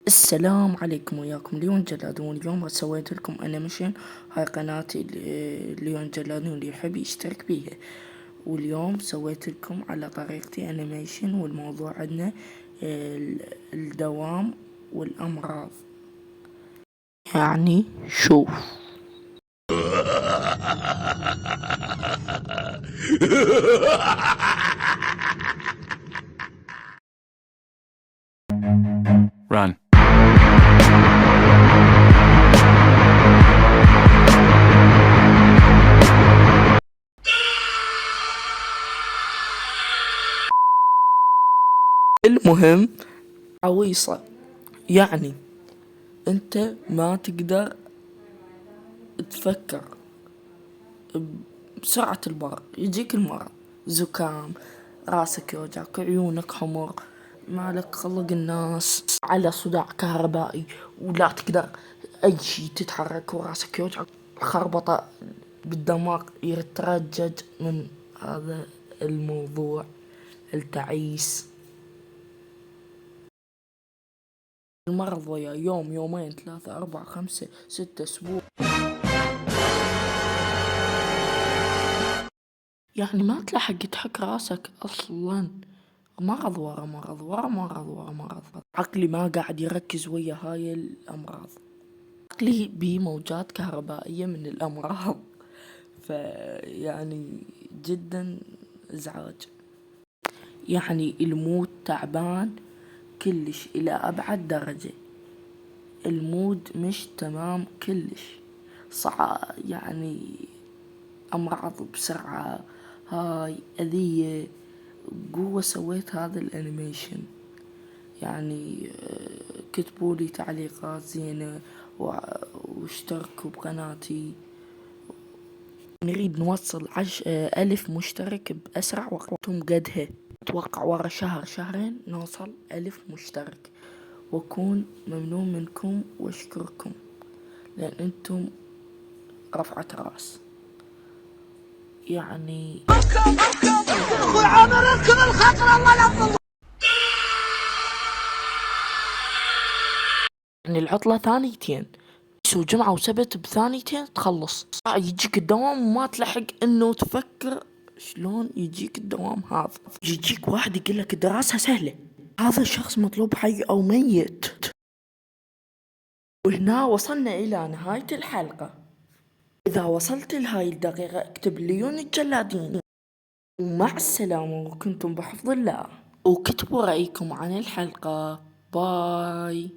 السلام عليكم، وياكم ليون جلادون. اليوم سويت لكم انيميشن. هاي قناتي ليون جلادون، اللي يحب يشترك بيها. واليوم سويت لكم على طريقتي انيميشن، والموضوع عندنا الدوام والامراض. يعني شوف. Run. المهم عويصة، يعني انت ما تقدر تفكر بسرعة البرق. يجيك المرض، زكام، راسك يوجعك، عيونك حمر، مالك خلق الناس، على صداع كهربائي، ولا تقدر اي شي تتحرك، وراسك يوجعك، خربطة بالدماغ يترجج من هذا الموضوع التعيس. المرض ويا يوم، يومين، 3، 4، 5، 6 أسبوع. يعني ما تلحق تحك راسك أصلا. مرض ورا مرض ورا مرض ورا مرض. عقلي ما قاعد يركز ويا هاي الأمراض. عقلي بيه موجات كهربائية من الأمراض. فيعني جدا إزعاج. يعني المود تعبان كلش إلى أبعد درجة. المود مش تمام كلش. يعني أمراض بسرعة. هاي أذية. قوة سويت هذا الانيميشن. يعني كتبولي تعليقات زينة، واشتركوا بقناتي. نريد نوصل 1000 مشترك بأسرع وقت قدها. أتوقع ورا شهر شهرين نوصل 1000 مشترك، وأكون ممنون منكم وأشكركم، لأن أنتم رفعة راس. يعني اخوي عامر اركب الخطر الله يحفظك. يعني العطلة ثانيتين، وجمعة وسبت بثانيتين تخلص. يجيك الدوام وما تلحق انه تفكر شلون يجيك الدوام هذا. يجيك واحد يقول لك الدراسة سهلة، هذا الشخص مطلوب حي او ميت. وهنا وصلنا الى نهاية الحلقة. اذا وصلت لهاي الدقيقة اكتب ليون الجلادين، ومع السلامة، وكنتم بحفظ الله. وكتبوا رأيكم عن الحلقة. باي.